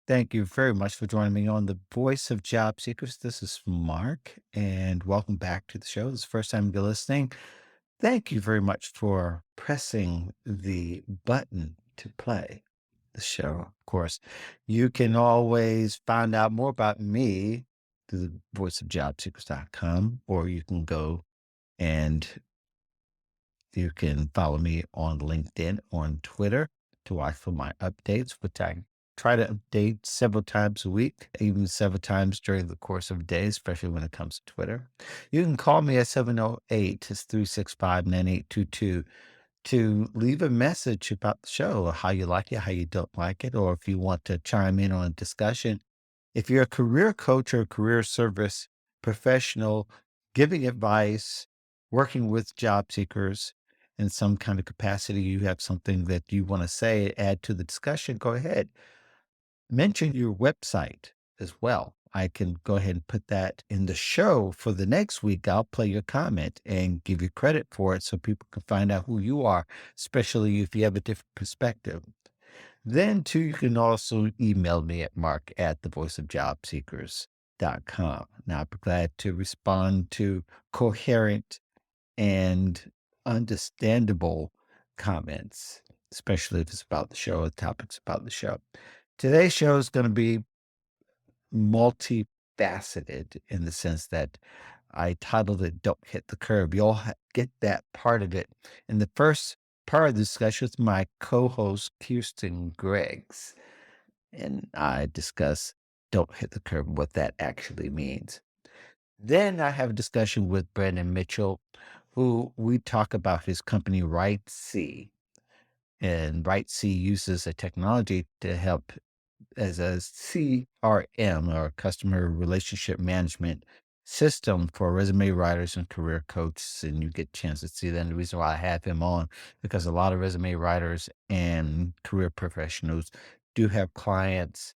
Thank you very much for joining me on the Voice of Job Seekers. This is Mark, and welcome back to the show. This is the first time you're listening. Thank you very much for pressing the button to play the show. Of course, you can always find out more about me through the voiceofjobseekers.com, or you can go and you can follow me on LinkedIn, on Twitter to watch for my updates, which I try to update several times a week, even several times during the course of a day, especially when it comes to Twitter. You can call me at 708-365-9822 to leave a message about the show, or how you like it, how you don't like it, or if you want to chime in on a discussion. If you're a career coach or career service professional giving advice, working with job seekers in some kind of capacity, you have something that you want to say, add to the discussion, go ahead. Mention your website as well. I can go ahead and put that in the show for the next week. I'll play your comment and give you credit for it so people can find out who you are, especially if you have a different perspective. Then, too, you can also email me at mark@thevoiceofjobseekers.com. Now, I'd be glad to respond to coherent and understandable comments, especially if it's about the show or topics about the show. Today's show is going to be multifaceted in the sense that I titled it Don't Hit the Curb. You'll get that part of it. In the first part of the discussion with my co-host, Keirsten Greggs, and I discuss Don't Hit the Curb, what that actually means. Then I have a discussion with Brandon Mitchell, who we talk about his company, WriteSea. And WriteSea uses a technology to help as a CRM, or customer relationship management system, for resume writers and career coaches. And you get a chance to see that. And the reason why I have him on, because a lot of resume writers and career professionals do have clients,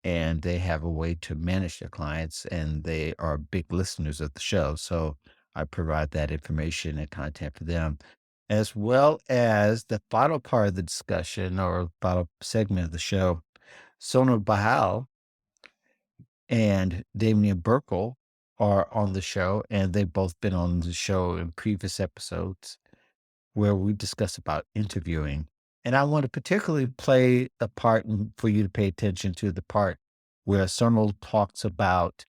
and they have a way to manage their clients, and they are big listeners of the show. So I provide that information and content for them, as well as the final part of the discussion, or final segment of the show. Sonal Bahl and Damian Birkel are on the show, and they've both been on the show in previous episodes where we discuss about interviewing. And I want to particularly play a part, for you to pay attention to the part where Sonal talks about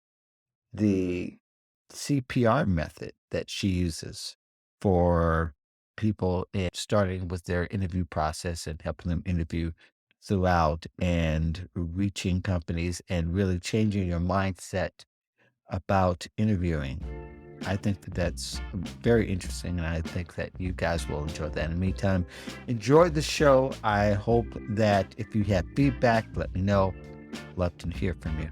the CPR method that she uses for people in starting with their interview process and helping them interview throughout, and reaching companies and really changing your mindset about interviewing. I think that that's very interesting, and I think that you guys will enjoy that. In the meantime, enjoy the show. I hope that if you have feedback, let me know. Love to hear from you.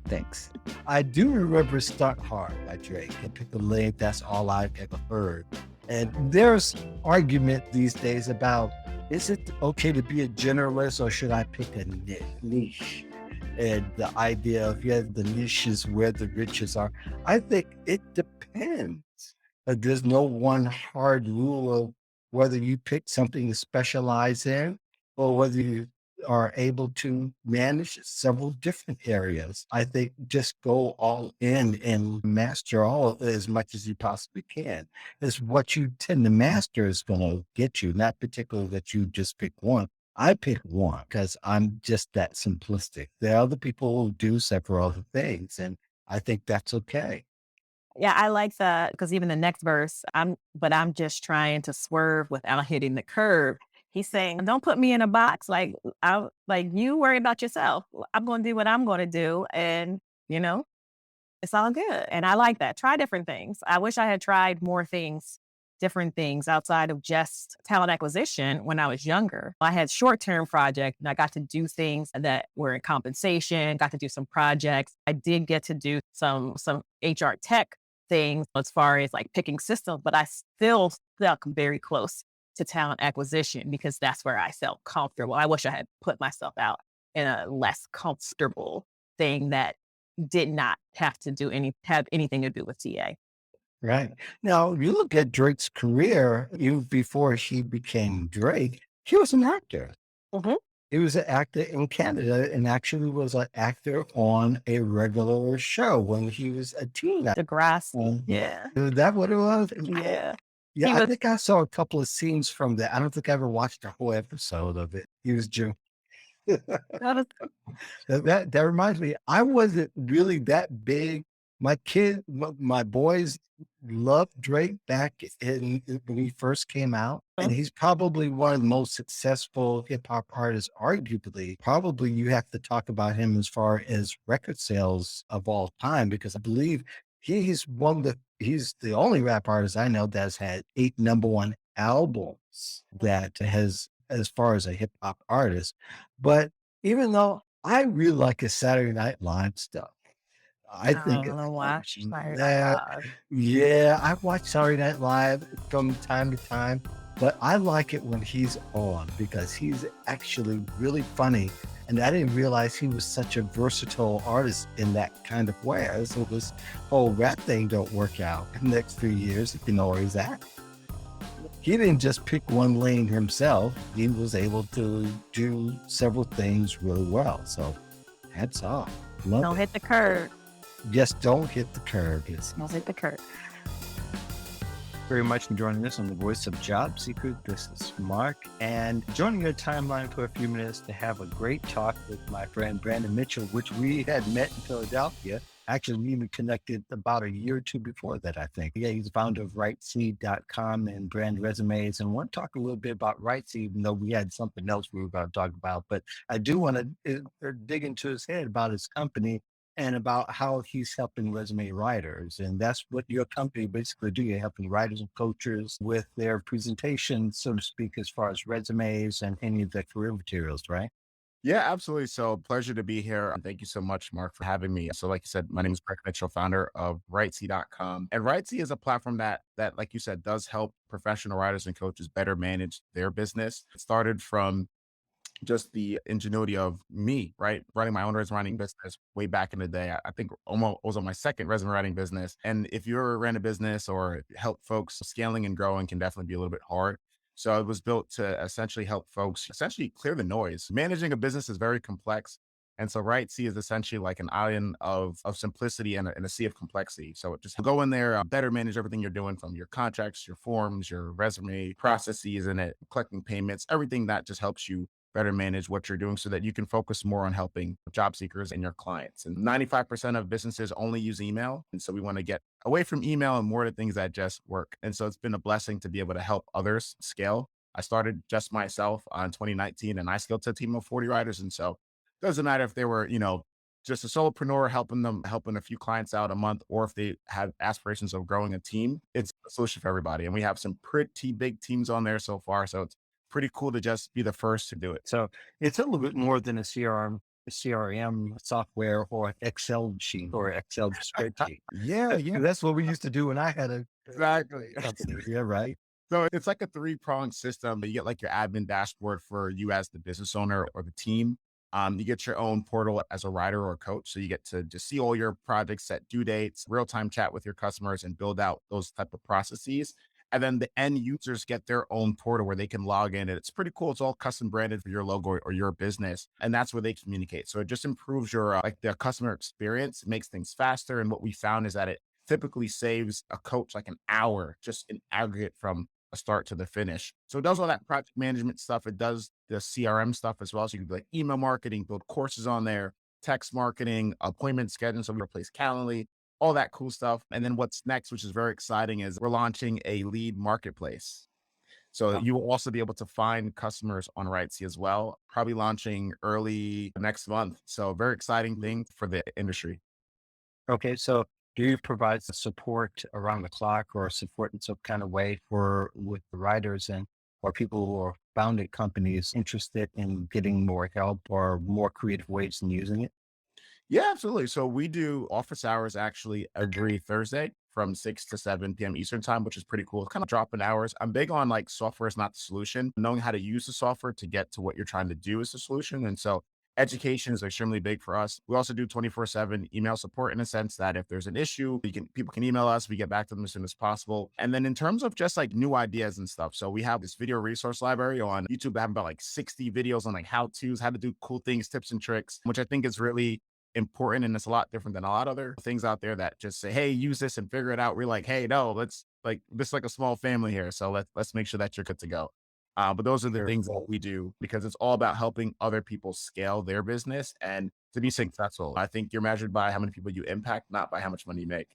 Thanks. I do remember Stuck Hard by Drake, and people think that's all I've ever heard. And there's argument these days about, is it okay to be a generalist, or should I pick a niche? And the idea of, yeah, the niche is where the riches are. I think it depends. There's no one hard rule of whether you pick something to specialize in, or whether you are able to manage several different areas. I think just go all in and master all as much as you possibly can. Is what you tend to master is going to get you, not particularly that you just pick one. I pick one because I'm just that simplistic. There are other people who do several other things, and I think that's okay. Yeah, I like that because even the next verse, I'm just trying to swerve without hitting the curb. He's saying, "Don't put me in a box. Like you worry about yourself. I'm going to do what I'm going to do, and you know, it's all good." And I like that. Try different things. I wish I had tried more things, different things outside of just talent acquisition when I was younger. I had short-term projects and I got to do things that were in compensation, got to do some projects. I did get to do some HR tech things as far as like picking systems, but I still felt very close to talent acquisition because that's where I felt comfortable. I wish I had put myself out in a less comfortable thing that did not have anything to do with TA. Right. Now, you look at Drake's career, even before he became Drake, he was an actor. Mhm. He was an actor in Canada and actually was an actor on a regular show when he was a teen. Degrassi. Yeah. Is that what it was? Yeah. Yeah, He I was think I saw a couple of scenes from that. I don't think I ever watched a whole episode of it. He was June. that was That reminds me, I wasn't really that big. My boys loved Drake back when he first came out, and he's probably one of the most successful hip hop artists, arguably. Probably you have to talk about him as far as record sales of all time, because I believe he's the only rap artist I know that's had 8 number one albums that has as far as a hip hop artist. But even though I really like his Saturday Night Live stuff, I think I don't watch Saturday Night that, Live. yeah, I watch Saturday Night Live from time to time, but I like it when he's on because he's actually really funny. And I didn't realize he was such a versatile artist in that kind of way. So this whole rap thing don't work out in the next few years, if you know where he's at. He didn't just pick one lane himself. He was able to do several things really well. So hats off. Love Don't it. hit the curb. Just don't hit the curb. It's Don't hit the curb. Very much for joining us on the Voice of Job Seekers. This is Mark, and joining your timeline for a few minutes to have a great talk with my friend Brandon Mitchell, which we had met in Philadelphia. Actually, we even connected about a year or two before that, I think. Yeah, he's the founder of WriteSea.com and Brand Resumes. And want to talk a little bit about WriteSea, even though we had something else we were going to talk about. But I do want to dig into his head about his company and about how he's helping resume writers. And that's what your company basically do. You're helping writers and coaches with their presentation, so to speak, as far as resumes and any of the career materials, right? Yeah, absolutely. So pleasure to be here. Thank you so much, Mark, for having me. So like you said, my name is Brett Mitchell, founder of WriteSea.com. And WriteSea is a platform that, like you said, does help professional writers and coaches better manage their business. It started from just the ingenuity of me, right? Running my own resume writing business way back in the day. I think almost was on my second resume writing business. And if you're ran a business or help folks, scaling and growing can definitely be a little bit hard. So it was built to essentially help folks essentially clear the noise. Managing a business is very complex. And so WriteSea is essentially like an island of simplicity and a sea of complexity. So just go in there, better manage everything you're doing from your contracts, your forms, your resume processes, and it collecting payments, everything that just helps you better manage what you're doing so that you can focus more on helping job seekers and your clients. And 95% of businesses only use email. And so we want to get away from email and more to things that just work. And so it's been a blessing to be able to help others scale. I started just myself in 2019 and I scaled to a team of 40 writers. And so it doesn't matter if they were, just a solopreneur helping a few clients out a month, or if they have aspirations of growing a team, it's a solution for everybody. And we have some pretty big teams on there so far. So it's pretty cool to just be the first to do it. So it's a little bit more than a CRM software or Excel sheet or Excel spreadsheet. Yeah, yeah, that's what we used to do when I had a exactly. company. Yeah, right. So it's like a three-pronged system. You get like your admin dashboard for you as the business owner or the team. You get your own portal as a writer or coach. So you get to just see all your projects, set due dates, real-time chat with your customers, and build out those type of processes. And then the end users get their own portal where they can log in. And it's pretty cool. It's all custom branded for your logo or your business. And that's where they communicate. So it just improves your like the customer experience, makes things faster. And what we found is that it typically saves a coach like an hour just in aggregate from a start to the finish. So it does all that project management stuff. It does the CRM stuff as well. So you can do like email marketing, build courses on there, text marketing, appointment scheduling. So we replace Calendly, all that cool stuff. And then what's next, which is very exciting, is we're launching a lead marketplace. So you will also be able to find customers on WriteSea as well, probably launching early next month. So very exciting thing for the industry. Okay, so do you provide support around the clock or support in some kind of way with the writers and or people who are founded companies interested in getting more help or more creative ways in using it? Yeah, absolutely. So we do office hours actually every Thursday from 6 to 7 p.m. Eastern time, which is pretty cool. It's kind of dropping hours. I'm big on like software is not the solution. Knowing how to use the software to get to what you're trying to do is the solution. And so education is extremely big for us. We also do 24/7 email support in a sense that if there's an issue, people can email us, we get back to them as soon as possible. And then in terms of just like new ideas and stuff, so we have this video resource library on YouTube. I have about like 60 videos on like how-tos, how to do cool things, tips and tricks, which I think is really important. And it's a lot different than a lot of other things out there that just say, hey, use this and figure it out. We're like, hey, no, let's like this is like a small family here. So let's make sure that you're good to go. But those are the things that we do because it's all about helping other people scale their business and to be successful. I think you're measured by how many people you impact, not by how much money you make.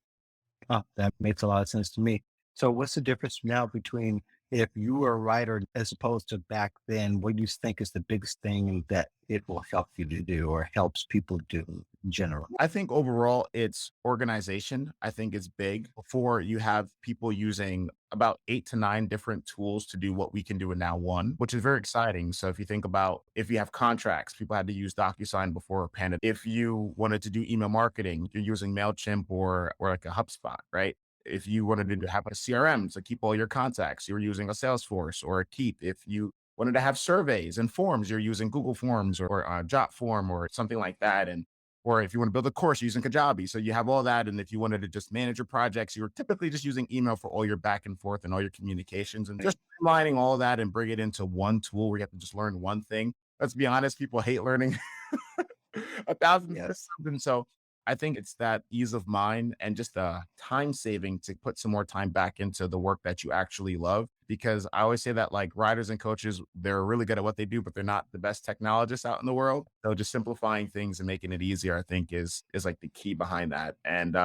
Oh, that makes a lot of sense to me. So what's the difference now between if you were a writer as opposed to back then? What do you think is the biggest thing that it will help you to do or helps people do in general? I think overall it's organization. I think is big. Before you have people using about 8 to 9 different tools to do what we can do in now one, which is very exciting. So if you think about if you have contracts, people had to use DocuSign before Panda. If you wanted to do email marketing, you're using MailChimp or like a HubSpot, right? If you wanted to have a CRM to keep all your contacts, you're using a Salesforce or a Keep. If you wanted to have surveys and forms, you're using Google Forms or a Jotform or something like that. And or if you want to build a course you're using Kajabi. So you have all that. And if you wanted to just manage your projects, you're typically just using email for all your back and forth and all your communications and just combining all that and bring it into one tool where you have to just learn one thing. Let's be honest, people hate learning 1,000 Yes. systems. And so I think it's that ease of mind and just the time saving to put some more time back into the work that you actually love. Because I always say that like writers and coaches, they're really good at what they do, but they're not the best technologists out in the world. So just simplifying things and making it easier, I think is like the key behind that. And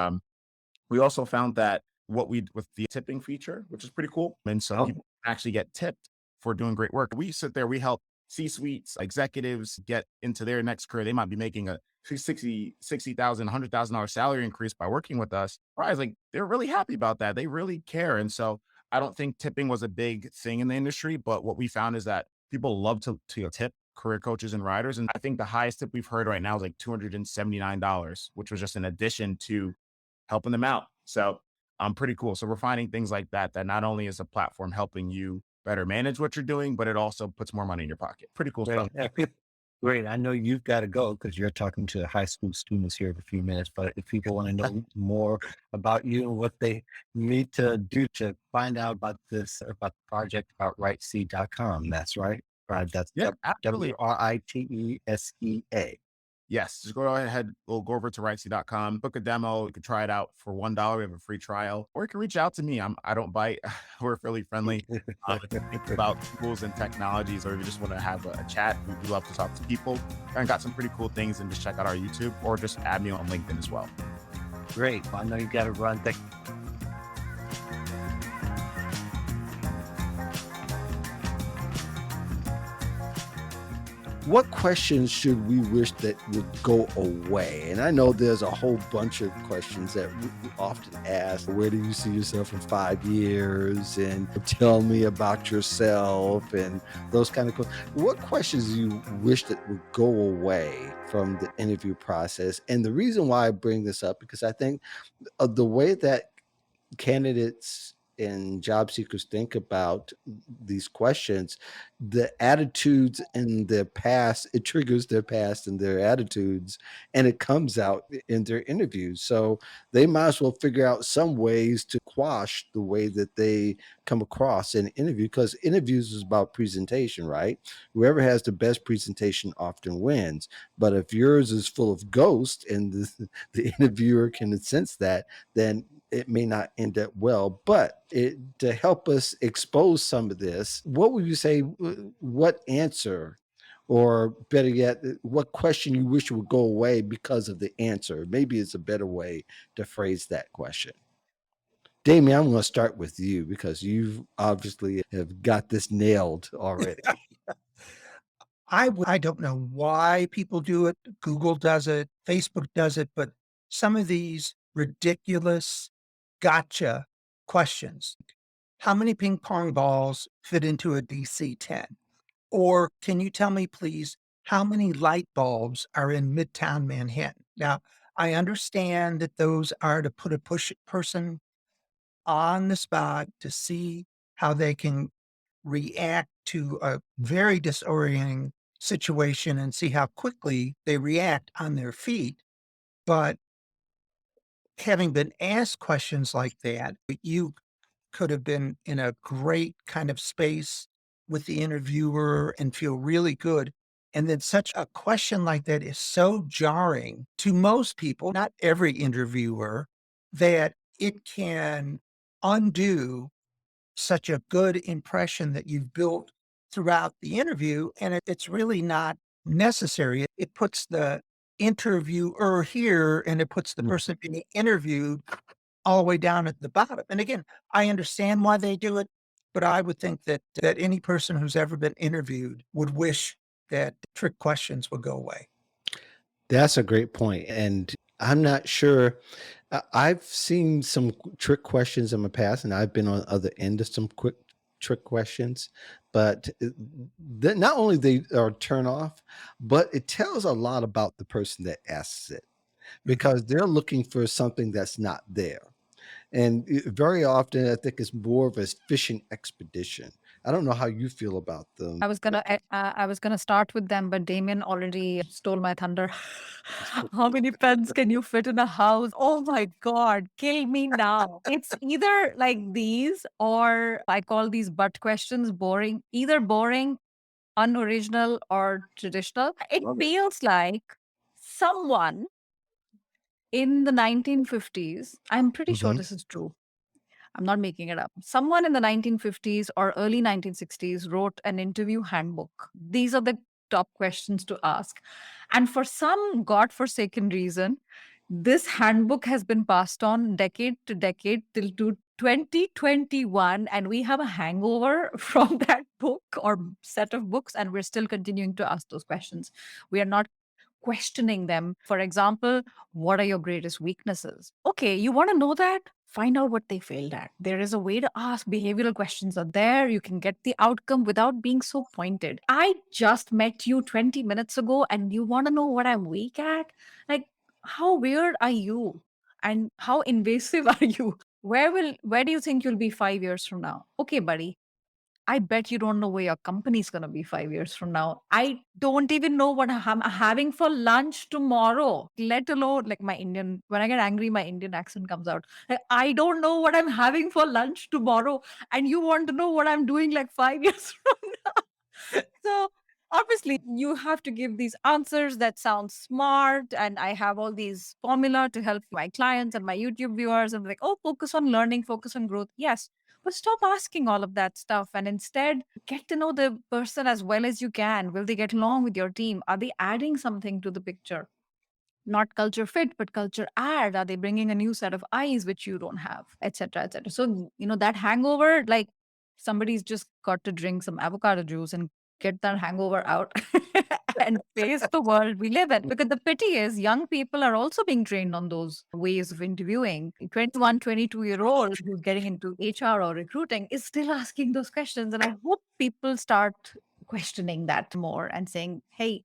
we also found that what we with the tipping feature, which is pretty cool. And so Oh, people actually get tipped for doing great work. We sit there, we help C-suites, executives get into their next career. They might be making a 60,000, $100,000 salary increase by working with us. Surprise, like they're really happy about that. They really care. And so I don't think tipping was a big thing in the industry, but what we found is that people love to tip career coaches and writers. And I think the highest tip we've heard right now is like $279, which was just an addition to helping them out. So pretty cool. So we're finding things like that, that not only is a platform helping you better manage what you're doing, but it also puts more money in your pocket. Pretty cool stuff. great. Great. I know you've got to go because you're talking to high school students here in a few minutes. But if people want to know more about you and what they need to do to find out about this, about the project, about writesea.com, that's right. Right. That's Yeah, absolutely. WRITESEA. Yes, just go ahead. We'll go over to WriteSea.com, book a demo. You can try it out for $1. We have a free trial, or you can reach out to me. I don't bite. We're fairly friendly. If you think about tools and technologies, or if you just want to have a chat, we do love to talk to people. And got some pretty cool things. And just check out our YouTube, or just add me on LinkedIn as well. Great. Well, I know you got to run. What questions should we wish that would go away? And I know there's a whole bunch of questions that we often ask. Where do you see yourself in 5 years? And tell me about yourself and those kind of questions. What questions do you wish that would go away from the interview process? And the reason why I bring this up, because I think the way that candidates and job seekers think about these questions, the attitudes in their past, it triggers their past and their attitudes, and it comes out in their interviews. So they might as well figure out some ways to quash the way that they come across in an interview, because interviews is about presentation, right? Whoever has the best presentation often wins. But if yours is full of ghosts and the interviewer can sense that, then it may not end up well. But to help us expose some of this, what would you say? What answer, or better yet, what question you wish would go away because of the answer? Maybe it's a better way to phrase that question. Damian, I'm going to start with you because you obviously have got this nailed already. I don't know why people do it. Google does it, Facebook does it, but some of these ridiculous gotcha questions. How many ping pong balls fit into a DC-10? Or can you tell me, please, how many light bulbs are in Midtown Manhattan? Now, I understand that those are to put a person on the spot to see how they can react to a very disorienting situation and see how quickly they react on their feet. But having been asked questions like that, you could have been in a great kind of space with the interviewer and feel really good. And then such a question like that is so jarring to most people, not every interviewer, that it can undo such a good impression that you've built throughout the interview. And it's really not necessary. It puts the interviewer here and it puts the person being interviewed all the way down at the bottom. And again, I understand why they do it, but I would think that any person who's ever been interviewed would wish that trick questions would go away. That's a great point. And I'm not sure. I've seen some trick questions in my past, and I've been on the other end of some quick trick questions. But not only they are turn off, but it tells a lot about the person that asks it because they're looking for something that's not there. And very often, I think it's more of a fishing expedition. I don't know how you feel about them. I was gonna start with them, but Damien already stole my thunder. How many pens can you fit in a house? Oh my God, kill me now. It's either like these, or I call these butt questions boring, either boring, unoriginal, or traditional. It feels like someone in the 1950s, I'm pretty sure this is true. I'm not making it up. Someone in the 1950s or early 1960s wrote an interview handbook. These are the top questions to ask. And for some godforsaken reason, this handbook has been passed on decade to decade till to 2021. And we have a hangover from that book or set of books, and we're still continuing to ask those questions. We are not questioning them. For example, what are your greatest weaknesses? Okay, you want to know that? Find out what they failed at. There is a way to ask. Behavioral questions are there. You can get the outcome without being so pointed. I just met you 20 minutes ago and you want to know what I'm weak at? Like, how weird are you? And how invasive are you? Where do you think you'll be 5 years from now? Okay, buddy. I bet you don't know where your company's going to be 5 years from now. I don't even know what I'm having for lunch tomorrow, let alone like when I get angry, my Indian accent comes out. Like, I don't know what I'm having for lunch tomorrow. And you want to know what I'm doing like 5 years from now. So obviously you have to give these answers that sound smart. And I have all these formula to help my clients and my YouTube viewers. And like, oh, focus on learning, focus on growth. Yes, but stop asking all of that stuff and instead get to know the person as well as you can. Will they get along with your team? Are they adding something to the picture? Not culture fit, but culture add. Are they bringing a new set of eyes which you don't have, etc., etc.? So, that hangover, like somebody's just got to drink some avocado juice and get that hangover out and face the world we live in. Because the pity is, young people are also being trained on those ways of interviewing. 21, 22-year-old who's getting into HR or recruiting is still asking those questions. And I hope people start questioning that more and saying, hey,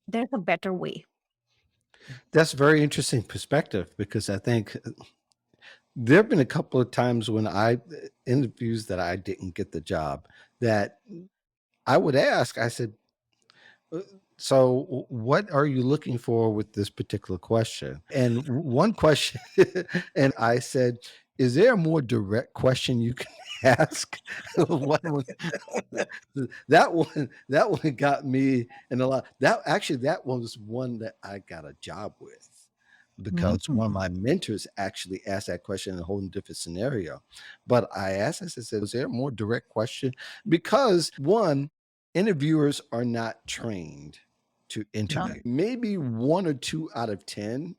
there's a better way. That's a very interesting perspective because I think there have been a couple of times when interviews that I didn't get the job that I would ask, I said, so what are you looking for with this particular question? And one question, and I said, is there a more direct question you can ask? that one got me in a lot. That one was one that I got a job with because one of my mentors actually asked that question in a whole different scenario. But I said, is there a more direct question? Because one, interviewers are not trained to interview. Maybe 1 or 2 out of 10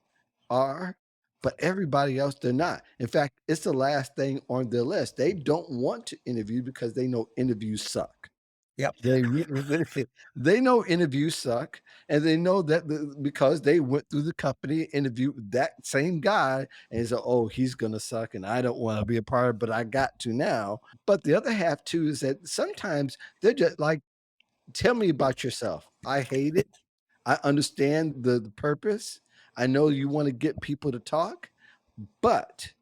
are, but everybody else, they're not. In fact, it's the last thing on their list. They don't want to interview because they know interviews suck. Yep. They know interviews suck, and they know that because they went through the company, interviewed that same guy, and said, "Oh, he's gonna suck, and I don't want to be a part of it, but I got to now." But the other half too is that sometimes they're just like, "Tell me about yourself." I hate it. I understand the purpose. I know you want to get people to talk, but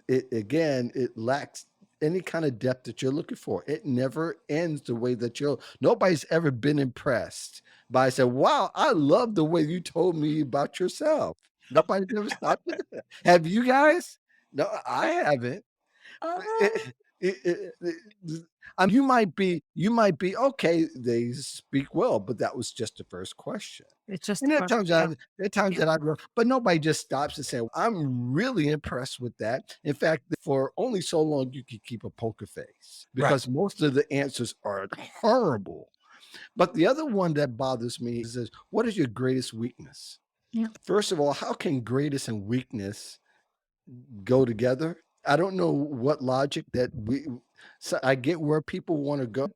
it lacks any kind of depth that you're looking for. It never ends the way that nobody's ever been impressed by saying, wow, I love the way you told me about yourself. Nobody's ever stopped with that. Have you guys? No, I haven't. You might be okay. They speak well, but that was just the first question. It's just And the there are first, times yeah. that I go, but nobody just stops and say, I'm really impressed with that. In fact, for only so long you can keep a poker face because most of the answers are horrible. But the other one that bothers me is what is your greatest weakness? Yeah. First of all, how can greatest and weakness go together? I don't know what logic so I get where people want to go.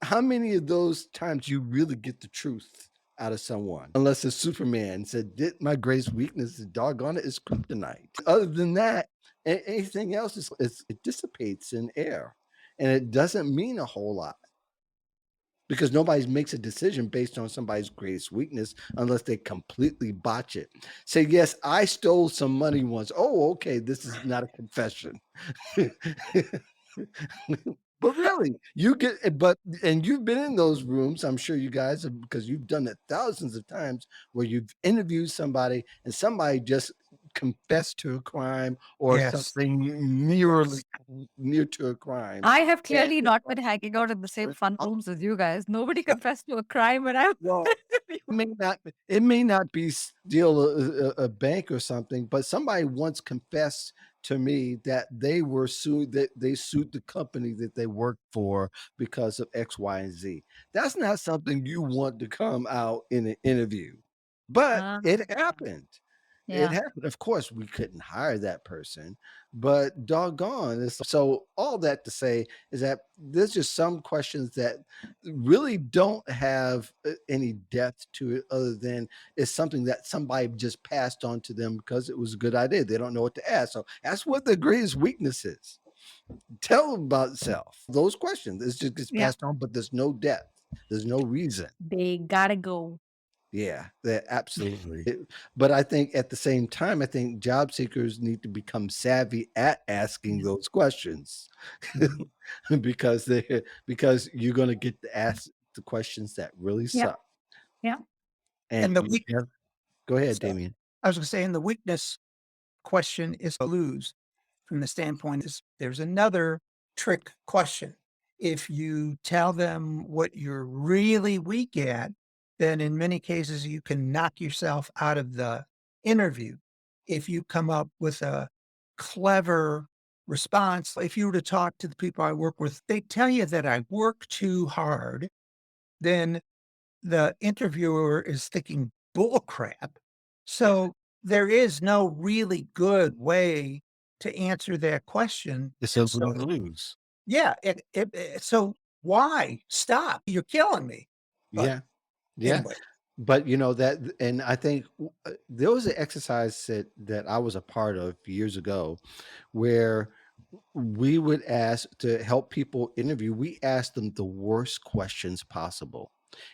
How many of those times you really get the truth out of someone? Unless it's Superman said, my greatest weakness is doggone it, is kryptonite. Other than that, anything else it dissipates in air. And it doesn't mean a whole lot. Because nobody makes a decision based on somebody's greatest weakness unless they completely botch it. Say, yes, I stole some money once. Oh, okay, this is not a confession. But really, and you've been in those rooms, I'm sure you guys have, because you've done it thousands of times, where you've interviewed somebody and somebody just confessed to a crime or something near to a crime. I have clearly not been hanging out in the same fun rooms as you guys. Nobody confessed to a crime when I Well, it may not be steal a bank or something, but somebody once confessed to me that they were sued, that they sued the company that they worked for because of X, Y, and Z. That's not something you want to come out in an interview, but it happened. It Yeah. happened. Of course, we couldn't hire that person, but doggone. So all that to say is that there's just some questions that really don't have any depth to it other than it's something that somebody just passed on to them because it was a good idea. They don't know what to ask. So that's what the greatest weakness is. Tell them about self. Those questions. It just gets Yeah. passed on, but there's no depth. There's no reason. They gotta go. Yeah, absolutely. But I think at the same time, I think job seekers need to become savvy at asking those questions because you're going to get to ask the questions that really Yeah. suck. Yeah. And the weak, Go ahead, so Damian. I was going to say, and the weakness question is to lose from the standpoint is there's another trick question. If you tell them what you're really weak at, then in many cases you can knock yourself out of the interview. If you come up with a clever response, if you were to talk to the people I work with, they tell you that I work too hard, then the interviewer is thinking bull crap. So there is no really good way to answer that question. It's a lose. Yeah. So why stop? You're killing me. But Yeah. anyway, But and I think there was an exercise that I was a part of years ago where we would ask to help people interview. We asked them the worst questions possible.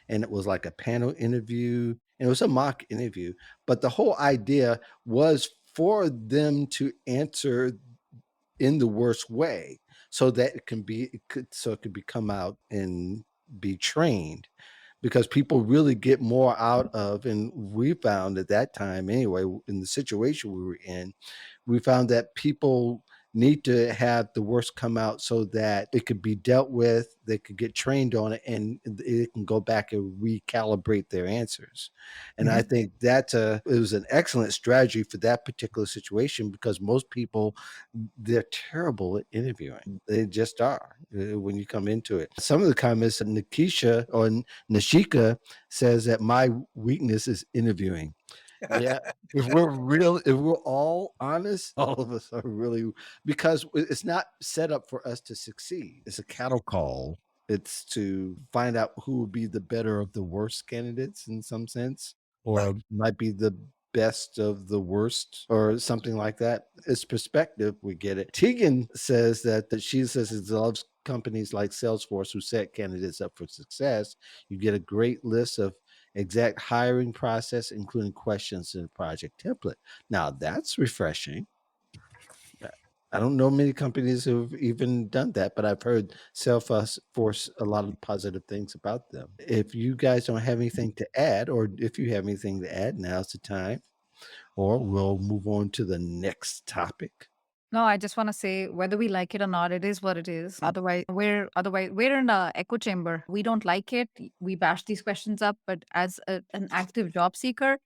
And it was like a panel interview and it was a mock interview. But the whole idea was for them to answer in the worst way so that it could come out and be trained because people really get more out of, and we found at that time anyway, in the situation we were in, we found that people need to have the worst come out so that it could be dealt with, they could get trained on it, and it can go back and recalibrate their answers. And I think that it was an excellent strategy for that particular situation because most people, they're terrible at interviewing. They just are when you come into it. Some of the comments that Nashika says that my weakness is interviewing. Yeah, if we're all honest, all of us are really, because it's not set up for us to succeed. It's a cattle call. It's to find out who would be the better of the worst candidates in some sense, or might be the best of the worst or something like that. It's perspective. We get it. Tegan says that she says it loves companies like Salesforce who set candidates up for success. You get a great list of exact hiring process, including questions in the project template. Now that's refreshing. I don't know many companies who've even done that, but I've heard Salesforce a lot of positive things about them. If you guys don't have anything to add, or if you have anything to add, now's the time, or we'll move on to the next topic. No, I just want to say whether we like it or not, it is what it is. Otherwise we're in a echo chamber. We don't like it. We bash these questions up, but as an active job seeker,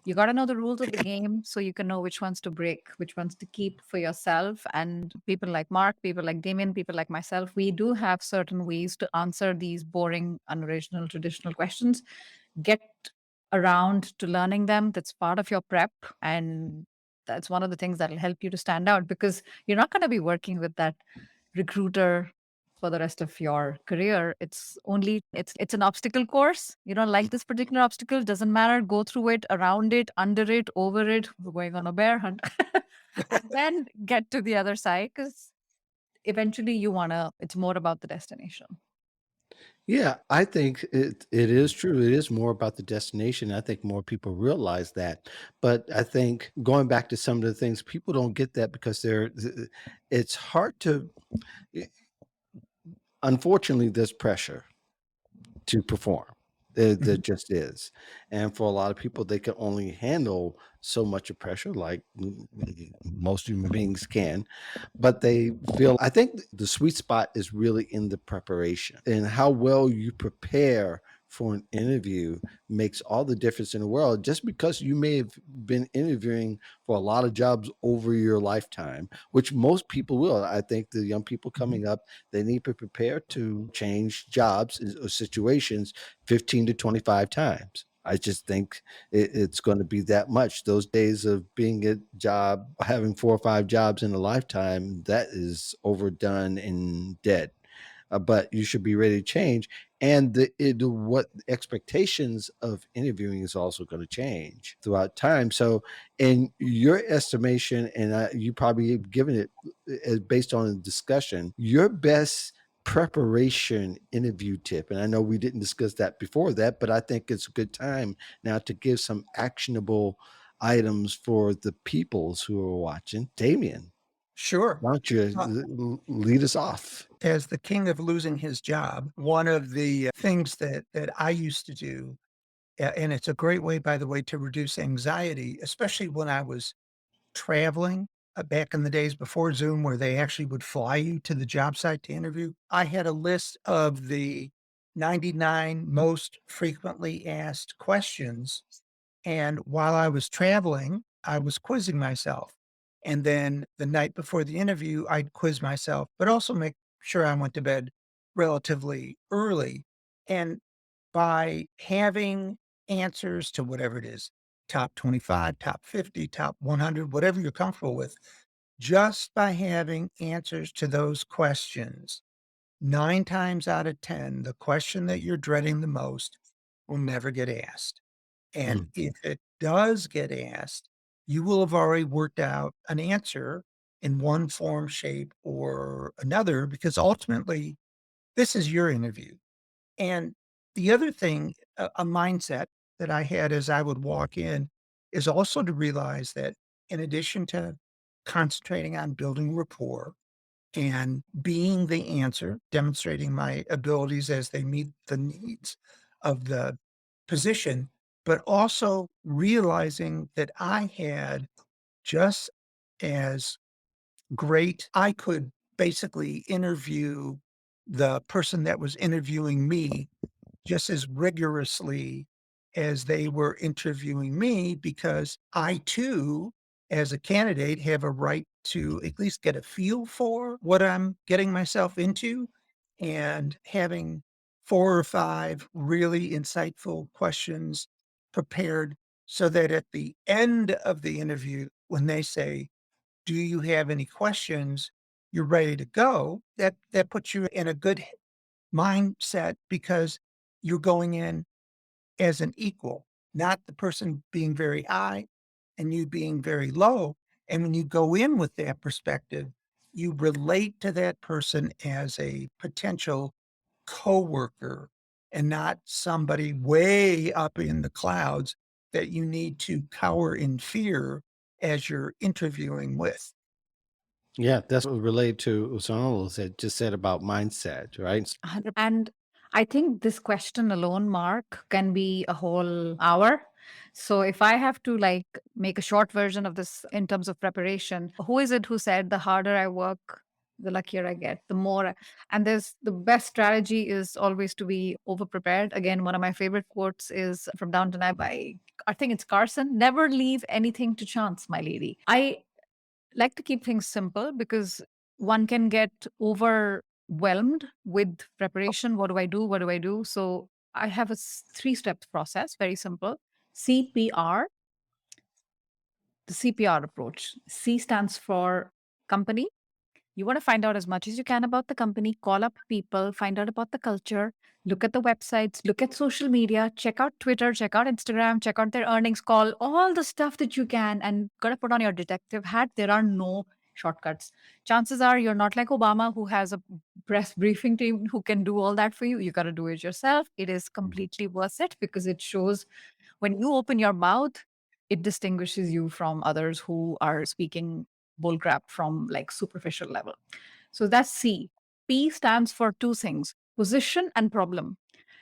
you got to know the rules of the game so you can know which ones to break, which ones to keep for yourself. And people like Mark, people like Damien, people like myself, we do have certain ways to answer these boring, unoriginal, traditional questions. Get around to learning them. That's part of your prep. And that's one of the things that'll help you to stand out, because you're not going to be working with that recruiter for the rest of your career. It's an obstacle course. You don't like this particular obstacle, doesn't matter. Go through it, around it, under it, over it. We're going on a bear hunt. And then get to the other side, because eventually it's more about the destination. Yeah, I think it is true. It is more about the destination. I think more people realize that. But I think going back to some of the things, people don't get that because it's hard to, unfortunately, there's pressure to perform. There just is. And for a lot of people, they can only handle so much of pressure, like most human beings can. But they feel, I think the sweet spot is really in the preparation and how well you prepare for an interview makes all the difference in the world. Just because you may have been interviewing for a lot of jobs over your lifetime, which most people will. I think the young people coming up, they need to prepare to change jobs or situations 15 to 25 times. I just think it's going to be that much. Those days of being at job, having 4 or 5 jobs in a lifetime, that is overdone and dead. But you should be ready to change. And what expectations of interviewing is also going to change throughout time. So, in your estimation, and you probably have given it based on the discussion, your best preparation interview tip, and I know we didn't discuss that before that, but I think it's a good time now to give some actionable items for the peoples who are watching. Damien, Sure. why don't you lead us off? As the king of losing his job, one of the things that I used to do, and it's a great way, by the way, to reduce anxiety, especially when I was traveling back in the days before Zoom, where they actually would fly you to the job site to interview. I had a list of the 99 most frequently asked questions. And while I was traveling, I was quizzing myself. And then the night before the interview, I'd quiz myself, but also make sure I went to bed relatively early. And by having answers to whatever it is, top 25, top 50, top 100, whatever you're comfortable with, just by having answers to those questions, 9 times out of 10, the question that you're dreading the most will never get asked. And if it does get asked, you will have already worked out an answer in one form, shape, or another, because ultimately, this is your interview. And the other thing, a mindset that I had as I would walk in is also to realize that in addition to concentrating on building rapport and being the answer, demonstrating my abilities as they meet the needs of the position, but also realizing that I had just as great, I could basically interview the person that was interviewing me just as rigorously as they were interviewing me, because I too, as a candidate, have a right to at least get a feel for what I'm getting myself into, and having 4 or 5 really insightful questions prepared so that at the end of the interview, when they say, "Do you have any questions?" you're ready to go. That puts you in a good mindset, because you're going in as an equal, not the person being very high and you being very low. And when you go in with that perspective, you relate to that person as a potential coworker and not somebody way up in the clouds that you need to cower in fear as you're interviewing with. Yeah, that's what related to Sonal said just said about mindset, right? 100. And I think this question alone, Mark, can be a whole hour. So if I have to like make a short version of this in terms of preparation, who is it who said the harder I work, the luckier I get, the more and there's the best strategy is always to be over prepared. Again, one of my favorite quotes is from Downton Abbey by I think it's Carson. Never leave anything to chance, my lady. I like to keep things simple because one can get overwhelmed with preparation. What do I do? What do I do? So I have a 3 step process, very simple. CPR, the CPR approach. C stands for company. You want to find out as much as you can about the company, call up people, find out about the culture, look at the websites, look at social media, check out Twitter, check out Instagram, check out their earnings call, all the stuff that you can, and got to put on your detective hat. There are no shortcuts. Chances are you're not like Obama, who has a press briefing team who can do all that for you. You got to do it yourself. It is completely worth it because it shows when you open your mouth, it distinguishes you from others who are speaking bullcrap from like superficial level. So that's C. P stands for 2 things: position and problem.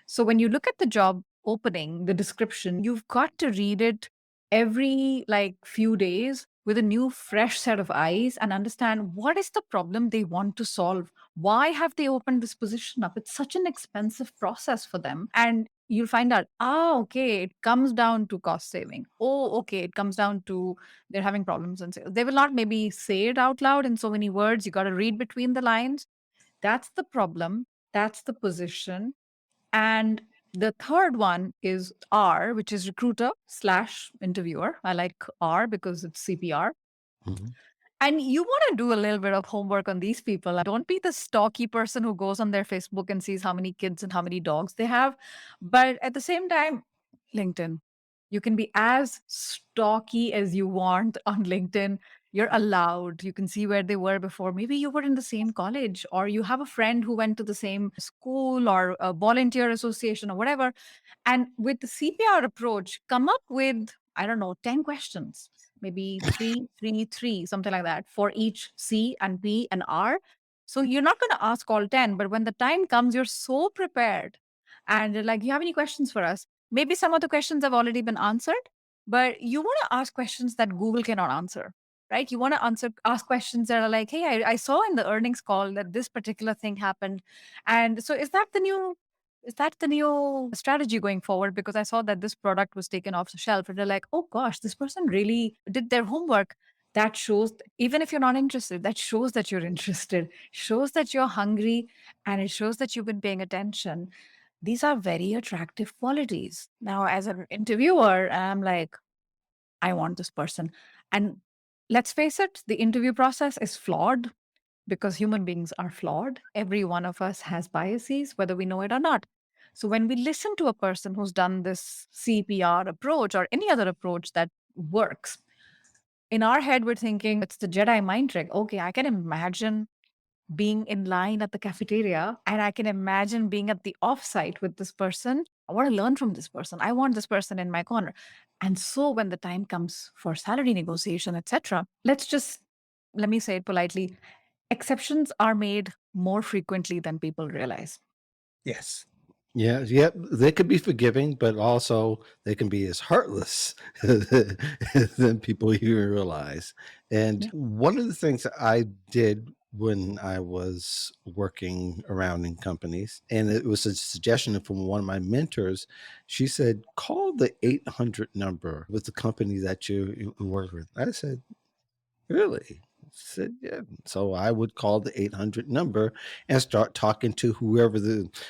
So when you look at the job opening, the description, you've got to read it every like few days with a new fresh set of eyes and understand what is the problem they want to solve. Why have they opened this position up? It's such an expensive process for them. And you'll find out, okay, it comes down to cost saving. Oh, okay, it comes down to they're having problems in sales. They will not maybe say it out loud in so many words. You got to read between the lines. That's the problem. That's the position. And the third one is R, which is recruiter slash interviewer. I like R because it's CPR. Mhm. And you want to do a little bit of homework on these people. Don't be the stalky person who goes on their Facebook and sees how many kids and how many dogs they have. But at the same time, LinkedIn, you can be as stalky as you want on LinkedIn. You're allowed. You can see where they were before. Maybe you were in the same college, or you have a friend who went to the same school or a volunteer association or whatever. And with the CPR approach, come up with, I don't know, 10 questions, maybe three, three, three, something like that for each C and P and R. So you're not going to ask all 10, but when the time comes, you're so prepared. And you're like, you have any questions for us? Maybe some of the questions have already been answered, but you want to ask questions that Google cannot answer, right? You want to ask questions that are like, hey, I saw in the earnings call that this particular thing happened. And so is that the new strategy going forward? Because I saw that this product was taken off the shelf. And they're like, oh gosh, this person really did their homework. That shows, even if you're not interested, that shows that you're interested, shows that you're hungry, and it shows that you've been paying attention. These are very attractive qualities. Now, as an interviewer, I'm like, I want this person. And let's face it, the interview process is flawed because human beings are flawed. Every one of us has biases, whether we know it or not. So when we listen to a person who's done this CPR approach or any other approach that works, in our head, we're thinking it's the Jedi mind trick. Okay, I can imagine being in line at the cafeteria and I can imagine being at the offsite with this person. I want to learn from this person. I want this person in my corner. And so when the time comes for salary negotiation, etc., let me say it politely, exceptions are made more frequently than people realize. Yes. Yeah, yep. They could be forgiving, but also they can be as heartless than people even realize. And Yeah. one of the things that I did when I was working around in companies, and it was a suggestion from one of my mentors, she said, call the 800 number with the company that you work with. I said, really? Said, yeah. So I would call the 800 number and start talking to whoever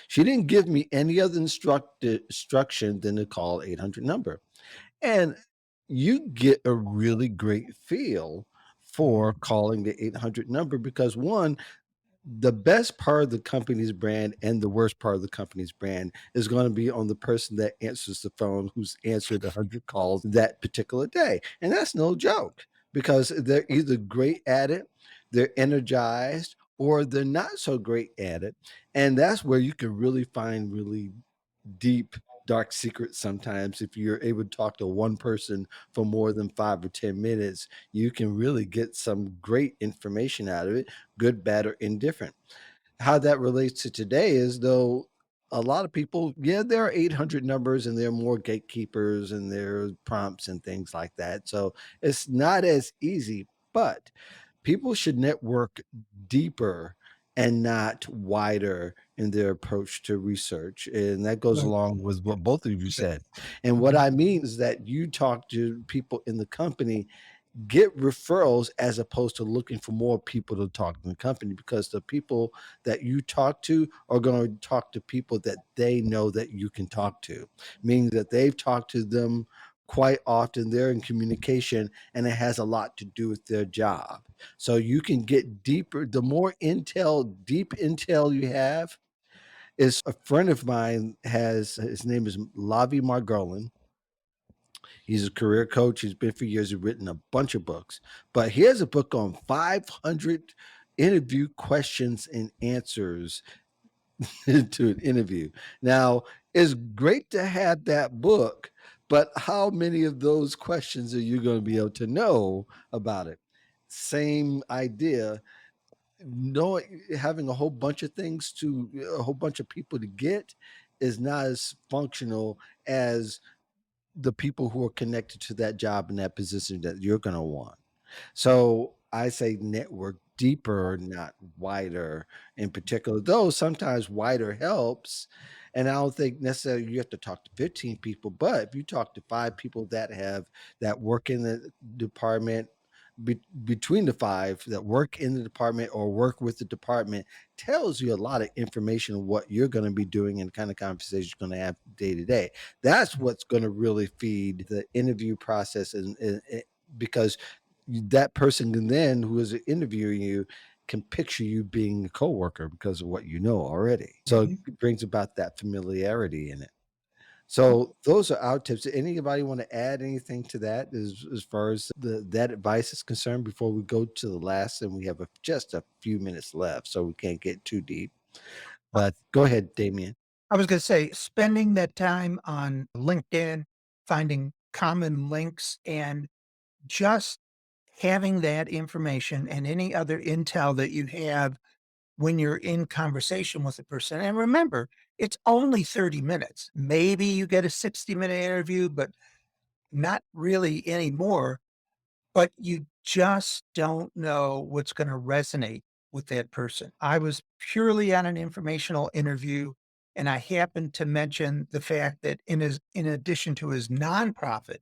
she didn't give me any other instruction than to call 800 number. And you get a really great feel for calling the 800 number because one, the best part of the company's brand and the worst part of the company's brand is going to be on the person that answers the phone who's answered 100 calls that particular day. And that's no joke because they're either great at it, they're energized, or they're not so great at it. And that's where you can really find really deep dark secret sometimes. If you're able to talk to one person for more than 5 or 10 minutes, you can really get some great information out of it, good, bad, or indifferent. How that relates to today is, though, a lot of people, yeah, there are 800 numbers and there are more gatekeepers and there are prompts and things like that. So it's not as easy, but people should network deeper and not wider in their approach to research. And that goes Right. along with what both of you Sure. said. And what Mhm. I mean is that you talk to people in the company, get referrals as opposed to looking for more people to talk in the company, because the people that you talk to are going to talk to people that they know that you can talk to, meaning that they've talked to them quite often. They're in communication and it has a lot to do with their job. So you can get deeper. The more intel, deep intel you have, is a friend of mine has, his name is Lavi Margolin. He's a career coach. He's been for years. He's written a bunch of books. But he has a book on 500 interview questions and answers to an interview. Now, it's great to have that book, but how many of those questions are you going to be able to know about it? Same idea. Knowing, having a whole bunch of things to a whole bunch of people to get is not as functional as the people who are connected to that job and that position that you're going to want. So I say network deeper, not wider in particular, though sometimes wider helps. And I don't think necessarily you have to talk to 15 people, but if you talk to 5 people that work in the department, between the 5 that work in the department or work with the department, tells you a lot of information on what you're going to be doing and the kind of conversation you're going to have day to day. That's what's going to really feed the interview process, and because that person can then, who is interviewing you, can picture you being a coworker because of what you know already. So Mhm. it brings about that familiarity in it. So those are our tips. Anybody want to add anything to that as far as that advice is concerned before we go to the last? And we have just a few minutes left, so we can't get too deep. But go ahead, Damien. I was going to say, spending that time on LinkedIn, finding common links, and just having that information and any other intel that you have when you're in conversation with a person. And remember, it's only 30 minutes. Maybe you get a 60-minute interview, but not really anymore. But you just don't know what's going to resonate with that person. I was purely on an informational interview, and I happened to mention the fact that in addition to his nonprofit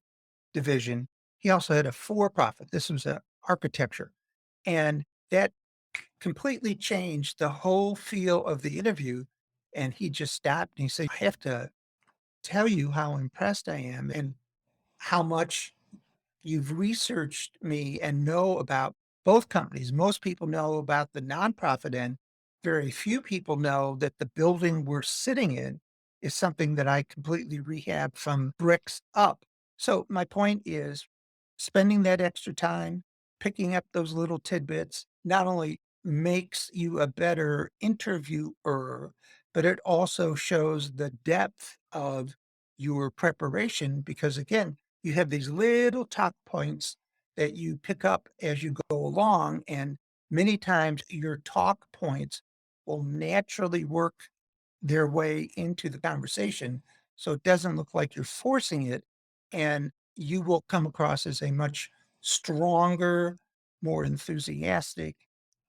division, he also had a for-profit. This was a architecture, and that completely changed the whole feel of the interview. And he just stopped and he said, "I have to tell you how impressed I am and how much you've researched me and know about both companies. Most people know about the nonprofit end. Very few people know that the building we're sitting in is something that I completely rehabbed from bricks up." So my point is, spending that extra time, picking up those little tidbits, not only makes you a better interviewer, but it also shows the depth of your preparation, because again, you have these little talk points that you pick up as you go along. And many times your talk points will naturally work their way into the conversation. So it doesn't look like you're forcing it. And you will come across as a much stronger, more enthusiastic,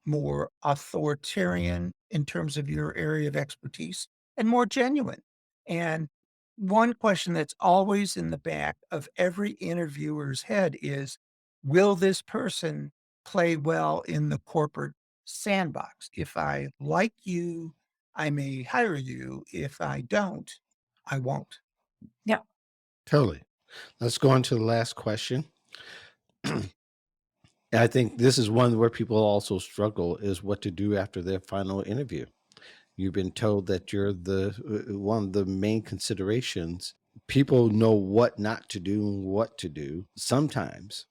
more authoritarian in terms of your area of expertise, and more genuine. And one question that's always in the back of every interviewer's head is, will this person play well in the corporate sandbox? If I like you, I may hire you. If I don't, I won't. Yeah. Totally. Let's go on to the last question. I think this is one where people also struggle, is what to do after their final interview. You've been told that you're the one of the main considerations. People know what not to do and what to do sometimes.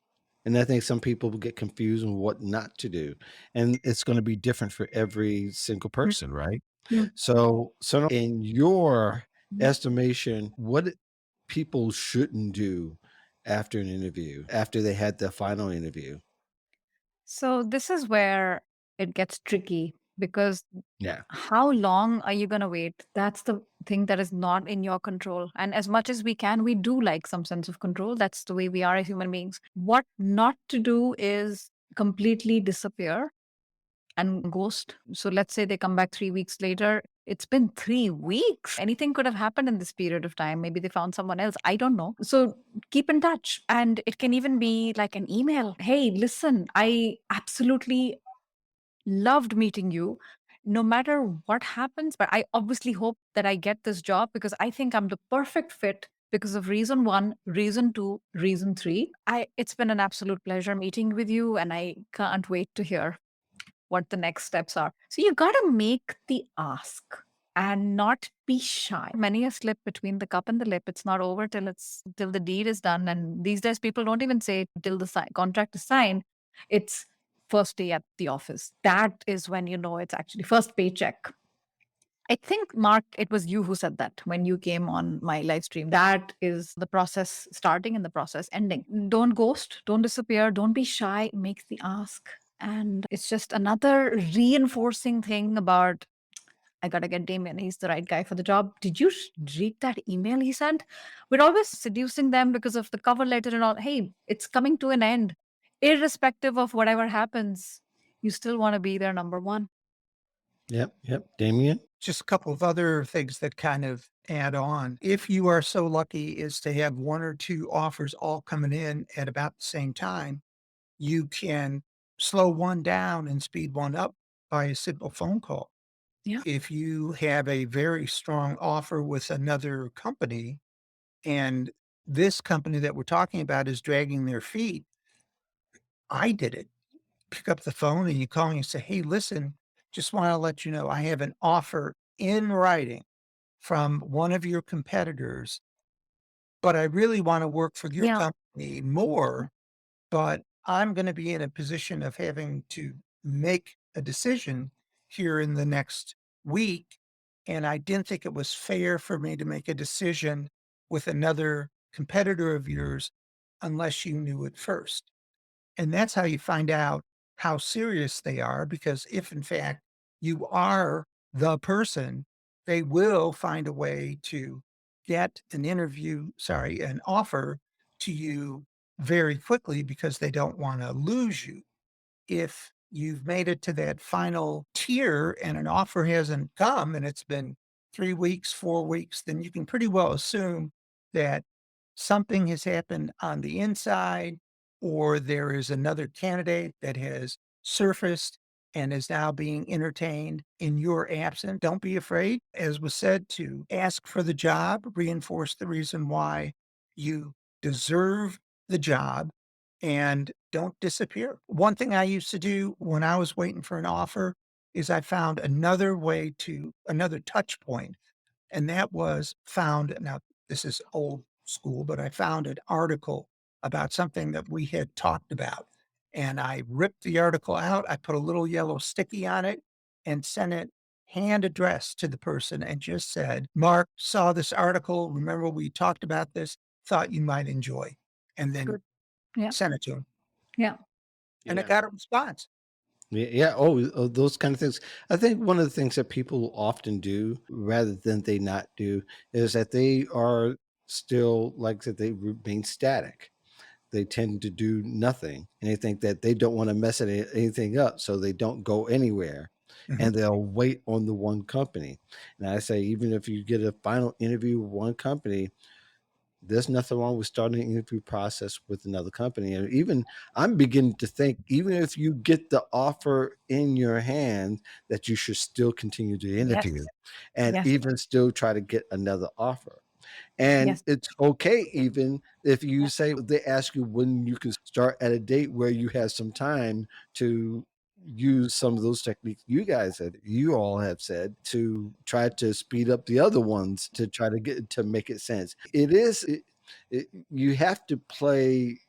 And I think some people will get confused on what not to do. And it's going to be different for every single person, right? Mm. So in your estimation, what people shouldn't do after an interview, after they had the final interview? So this is where it gets tricky because Yeah. how long are you going to wait? That's the thing that is not in your control. And as much as we can, we do like some sense of control. That's the way we are as human beings. What not to do is completely disappear and ghost. So let's say they come back 3 weeks later. It's been 3 weeks. Anything could have happened in this period of time. Maybe they found someone else. I don't know. So keep in touch. And it can even be like an email. Hey, listen, I absolutely loved meeting you. No matter what happens, but I obviously hope that I get this job because I think I'm the perfect fit because of reason one, reason two, reason three. It's been an absolute pleasure meeting with you, and I can't wait to hear what the next steps are. So you got to make the ask and not be shy. Many a slip between the cup and the lip. It's not over till the deed is done. And these days, people don't even say till the contract is signed. It's first day at the office. That is when you know it's actually first paycheck. I think, Mark, it was you who said that when you came on my live stream. That is the process starting and the process ending. Don't ghost, don't disappear, don't be shy, make the ask. And it's just another reinforcing thing about I gotta get Damien. He's the right guy for the job. Did you read that email he sent? We're always seducing them because of the cover letter and all. Hey, it's coming to an end. Irrespective of whatever happens, you still want to be their number one. Yep. Yep. Damien? Just a couple of other things that kind of add on. If you are so lucky as to have one or two offers all coming in at about the same time, you can slow one down and speed one up by a simple phone call. Yeah. If you have a very strong offer with another company and this company that we're talking about is dragging their feet, I did it. Pick up the phone and you call me and say, "Hey, listen, just want to let you know I have an offer in writing from one of your competitors, but I really want to work for your Yeah. company more, but I'm going to be in a position of having to make a decision here in the next week. And I didn't think it was fair for me to make a decision with another competitor of yours unless you knew it first." And that's how you find out how serious they are, because if in fact you are the person, they will find a way to get an offer to you very quickly because they don't want to lose you. If you've made it to that final tier and an offer hasn't come and it's been 3 weeks, 4 weeks, then you can pretty well assume that something has happened on the inside, or there is another candidate that has surfaced and is now being entertained in your absence. Don't be afraid, as was said, to ask for the job, reinforce the reason why you deserve the job, and don't disappear. One thing I used to do when I was waiting for an offer is I found another touch point, and that was found. Now, this is old school, but I found an article about something that we had talked about. And I ripped the article out. I put a little yellow sticky on it and sent it hand addressed to the person and just said, "Mark, saw this article. Remember, we talked about this, thought you might enjoy." And then Good. Yeah. sent it to him. Yeah. And I Yeah. got a response. Yeah, yeah. Oh, those kind of things. I think one of the things that people often do, rather than they not do, is that they are still like that. They remain static. They tend to do nothing, and they think that they don't want to mess anything up, so they don't go anywhere, Mhm. and they'll wait on the one company. And I say, even if you get a final interview with one company, there's nothing wrong with starting an interview process with another company. And even I'm beginning to think, even if you get the offer in your hand, that you should still continue to Yes. interview and Yes. even still try to get another offer. And Yes. it's okay even if you Yeah. say they ask you when you can start at a date where you have some time to use some of those techniques you all have said to try to speed up the other ones to try to get to make it sense. You have to play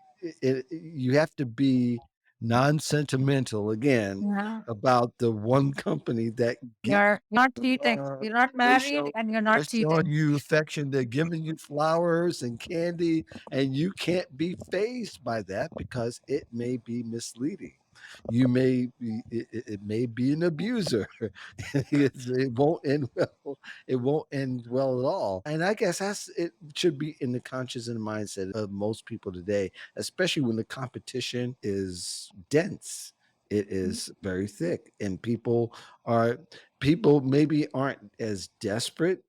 you have to be non-sentimental again Yeah. about the one company that You're not cheating. You're not they married show and you're they're not showing cheating. you affection. They're giving you flowers and candy, and you can't be fazed by that because it may be misleading. You may be, it may be an abuser. It won't end well. It won't end well at all. And I guess it should be in the conscious and mindset of most people today, especially when the competition is dense. It is very thick, and people maybe aren't as desperate,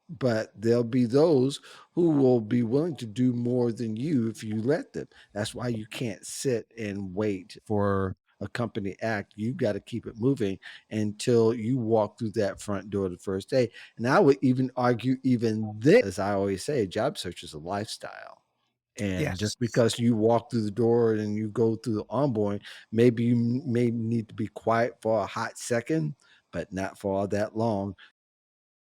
but there'll be those who will be willing to do more than you if you let them. That's why you can't sit and wait for a company act. You got to keep it moving until you walk through that front door the first day. And I would even argue, even then, as I always say, a job search is a lifestyle. And Yes. just because you walk through the door and you go through the onboarding, maybe you may need to be quiet for a hot second, but not for all that long.